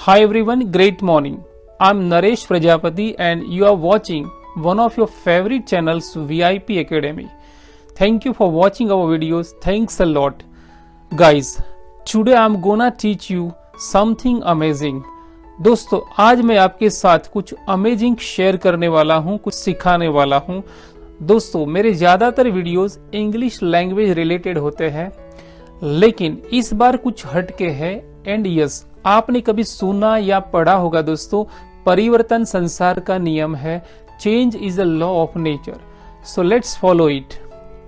Hi everyone, great morning. I'm Naresh Prajapati and you are watching one of your favorite channels, VIP Academy. Thank you for watching our videos. Thanks a lot. Guys, today I'm gonna teach you something amazing. दोस्तों, आज मैं आपके साथ कुछ amazing share करने वाला हूँ, कुछ सिखाने वाला हूँ। दोस्तों, मेरे ज़्यादातर वीडियोस इंग्लिश लैंग्वेज रिलेटेड होते हैं, लेकिन इस बार कुछ हटके है। एंड यस, आपने कभी सुना या पढ़ा होगा दोस्तों, परिवर्तन संसार का नियम है, change is a law of nature. So let's follow it.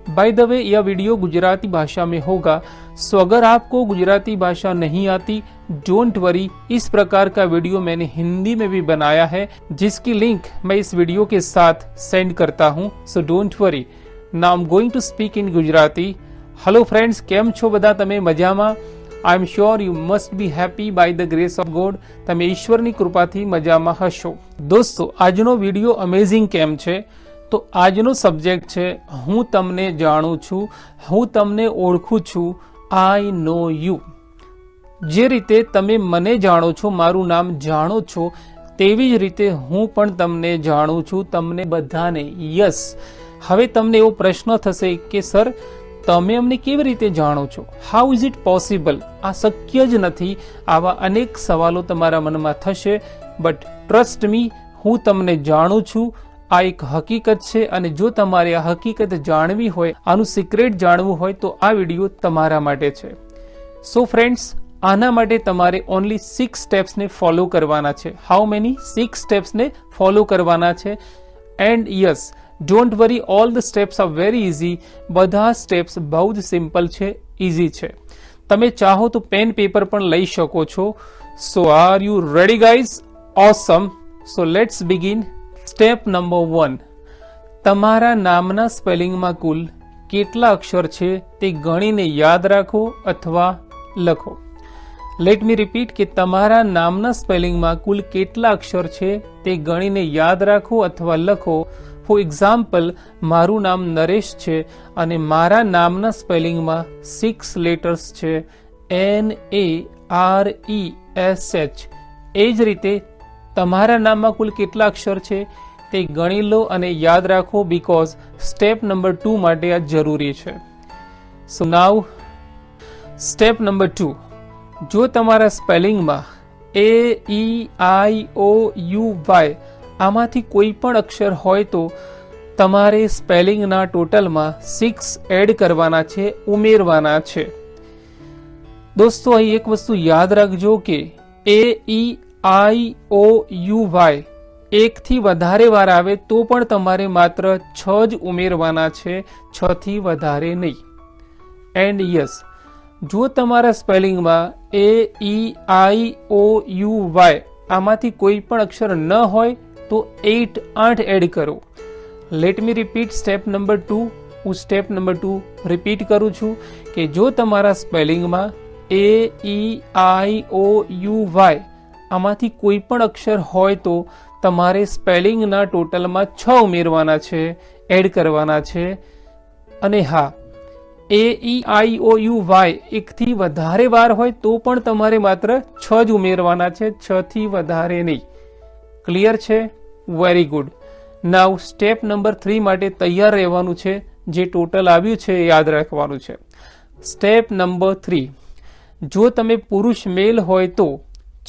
By the way, यह वीडियो गुजराती भाषा में होगा, सो अगर आपको गुजराती भाषा नहीं आती, डोंट वरी, इस प्रकार का वीडियो मैंने हिंदी में भी बनाया है, जिसकी लिंक मैं इस वीडियो के साथ सेंड करता हूँ। So don't worry, now I am going to speak in Gujarati. Hello friends, केम छो बधा तमे मजामा? I am sure you must be happy by the grace of God. तमे ईश्वરની કૃપાથી મજામાં હશો। દોસ્તો, આજનો વિડીયો અમેઝિંગ કેમ છે? તો આજનો સબ્જેક્ટ છે હું તમને જાણું છું, હું તમને ઓળખું છું, આઈ નો યુ। જે રીતે તમે મને જાણો છો, મારું નામ જાણો છો, તેવી જ રીતે હું પણ તમને જાણું છું, તમને બધાને। યસ, હવે તમને એવો પ્રશ્ન થશે કે સર, તમે અમને કેવી રીતે જાણો છો? How is it possible? આ શક્ય જ નથી। આવા અનેક સવાલો તમારા મનમાં થશે, બટ ટ્રસ્ટ મી, હું તમને જાણું છું। આ એક હકીકત છે, અને જો તમારે આ હકીકત જાણવી હોય, આનું સિક્રેટ જાણવું હોય, તો આ વિડીયો તમારા માટે છે। સો ફ્રેન્ડ્સ, આના માટે તમારે ઓનલી 6 સ્ટેપ્સને ફોલો કરવાના છે। How many? 6 સ્ટેપ્સને ફોલો કરવાના છે। And yes, don't worry, all the steps are very easy. બધા સ્ટેપ્સ બહુ જ સિમ્પલ છે, ઇઝી છે। તમે ચાહો તો પેન પેપર પણ લઈ શકો છો। So are you ready guys? Awesome. So let's begin. Step number 1, તમારા નામના સ્પેલિંગમાં કુલ કેટલા અક્ષર છે તે ગણીને યાદ રાખો અથવા લખો। લેટ મી રિપીટ કે તમારા નામના સ્પેલિંગમાં કુલ કેટલા અક્ષર છે તે ગણીને યાદ રાખો અથવા લખો। ફોર એક્ઝામ્પલ, મારું નામ નરેશ છે અને મારા નામના સ્પેલિંગમાં 6 લેટર્સ છે, NARESH। એ જ રીતે તમારા નામમાં કુલ કેટલા અક્ષર છે તે ગણી લો અને યાદ રાખો, બીકોઝ સ્ટેપ નંબર 2 માટે આ જરૂરી છે। સો નાઉ સ્ટેપ નંબર 2, જો તમારા સ્પેલિંગમાં AEIOUY આમાંથી કોઈ પણ અક્ષર હોય તો તમારે સ્પેલિંગના ટોટલમાં 6 એડ કરવાના છે, ઉમેરવાના છે। દોસ્તો, અહીં એક વસ્તુ યાદ રાખજો કે AEIOUY એકથી વધારે વાર આવે તો પણ તમારે માત્ર 6 જ ઉમેરવાના છે, 6 થી વધારે નહીં। એન્ડ યસ, જો તમારા સ્પેલિંગમાં AEIOUY આમાંથી કોઈ પણ અક્ષર ન હોય તો 8 એડ કરો। Let me repeat step number 2। હું સ્ટેપ નંબર 2 રિપીટ કરું છું કે જો તમારા સ્પેલિંગમાં AEIOUY આમાંથી કોઈ પણ અક્ષર હોય તો તમારે સ્પેલિંગના ટોટલમાં 6 ઉમેરવાના છે, એડ કરવાના છે। અને હા, AEIOUY એકથી વધારે વાર હોય તો પણ તમારે માત્ર 6 જ ઉમેરવાના છે, 6 થી વધારે નહીં। ક્લિયર છે? Very good. Now step number 3 માટે તૈયાર રહેવાનું છે, જે ટોટલ આવ્યું છે યાદ રાખવાનું છે। સ્ટેપ નંબર 3, જો તમે પુરુષ મેલ હોય તો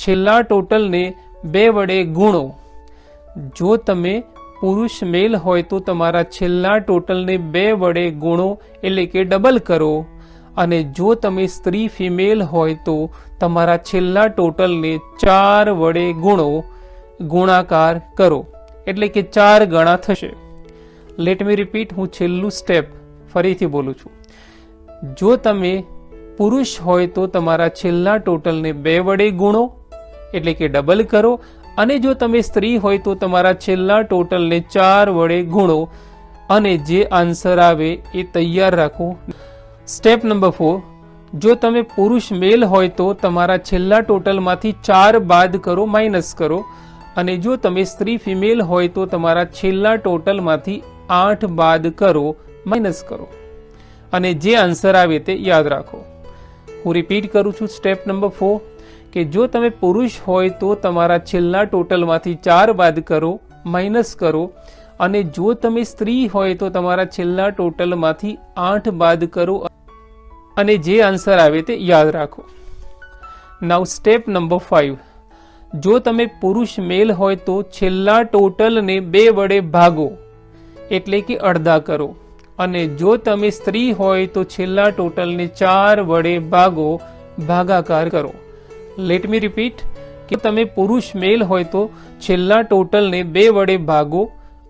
છેલ્લા ટોટલને 2 વડે ગુણો। જો તમે પુરુષ મેલ હોય તો તમારા છેલ્લા ટોટલને 2 વડે ગુણો, એટલે કે ડબલ કરો। અને જો તમે સ્ત્રી ફિમેલ હોય તો તમારા છેલ્લા ટોટલને 4 વડે ગુણો, ગુણાકાર કરો, એટલે કે 4 ગણા થશે। લેટ મી રિપીટ, હું છેલ્લું સ્ટેપ ફરીથી બોલું છું। જો તમે પુરુષ હોય તો તમારા છેલ્લા ટોટલને 2 વડે ગુણો, એટલે કે ડબલ કરો। અને જો તમે સ્ત્રી હોય તો તમારા છેલ્લા ટોટલને 4 વડે ગુણો, અને જે આન્સર આવે એ તૈયાર રાખો। સ્ટેપ નંબર 4, જો તમે પુરુષ મેલ હોય તો તમારા છેલ્લા ટોટલમાંથી 4 બાદ કરો, માઇનસ કરો। અને જો તમે સ્ત્રી ફિમેલ હોય તો તમારા છેલ્લા ટોટલમાંથી 8 બાદ કરો, માઇનસ કરો, અને જે આન્સર આવે તે યાદ રાખો। હું રિપીટ કરું છું સ્ટેપ નંબર 4 કે જો તમે પુરુષ હોય તો તમારા છેલ્લા ટોટલમાંથી 4 બાદ કરો, માઇનસ કરો, અને જો તમે સ્ત્રી હોય તો તમારા છેલ્લા ટોટલમાંથી 8 બાદ કરો અને જે આન્સર આવે તે યાદ રાખો. નાઉ સ્ટેપ નંબર 5. જો તમે પુરુષ મેલ હોય તો છેલ્લા ટોટલને 2 વડે ભાગો એટલે કે અડધા કરો, અને જો તમે સ્ત્રી હોય તો છેલ્લા ટોટલને 4 વડે ભાગો, ભાગાકાર કરો. લેટ મી રિપીટ કે તમે પુરુષ મેલ હોય તો છેલ્લા ટોટલને 2 વડે ભાગો,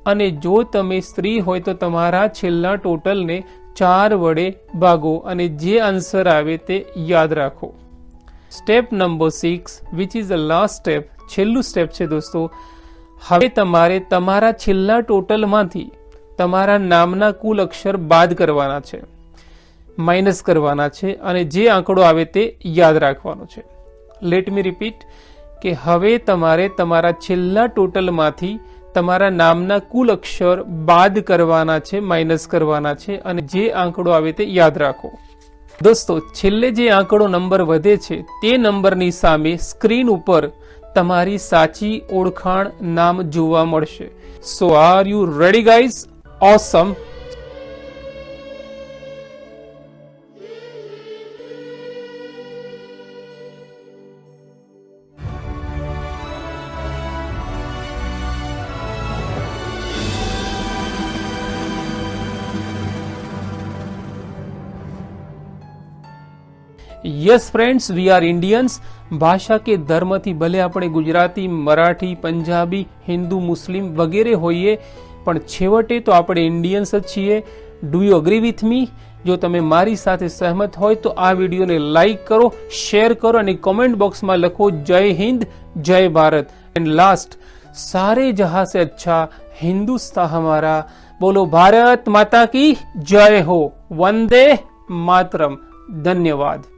અને જો તમે સ્ત્રી હોય તો તમારા છેલ્લા ટોટલને 4 વડે ભાગો, અને જે આન્સર આવે તે યાદ રાખો. Step number 6 which is the last step, છેલ્લું સ્ટેપ છે દોસ્તો. હવે તમારે તમારા છેલ્લા ટોટલમાંથી તમારા નામના કુલ અક્ષર બાદ કરવાના છે, માઇનસ કરવાના છે, અને જે આંકડો આવે તે યાદ રાખવાનો છે. લેટ મી રિપીટ કે હવે તમારે તમારા છેલ્લા ટોટલમાંથી તમારા નામના કુલ અક્ષર બાદ કરવાના છે, માઇનસ કરવાના છે, અને જે આંકડો આવે તે યાદ રાખો. દોસ્તો, છેલ્લે જે આંકડો નંબર વધે છે તે નંબરની સામે સ્ક્રીન ઉપર તમારી સાચી ઓળખાણ નામ જોવા મળશે. So are you ready guys? Awesome. Yes friends, we are Indians. ભાષા કે ધર્મથી ભલે આપણે ગુજરાતી, મરાઠી, પંજાબી, હિન્દુ, મુસ્લિમ વગેરે હોઈએ, પણ છેવટે તો આપણે ઇન્ડિયન્સ જ છીએ. Do you agree with me? જો તમે મારી સાથે સહમત હોય તો આ વિડીયોને લાઈક કરો, શેર કરો, અને કોમેન્ટ બોક્સમાં લખો જય હિન્દ, જય ભારત. એન્ડ લાસ્ટ, સારે જહાં સે અચ્છા હિન્દુસ્तान હમારા. બોલો ભારત માતા કી જય હો. વંદે માતરમ. ધન્યવાદ.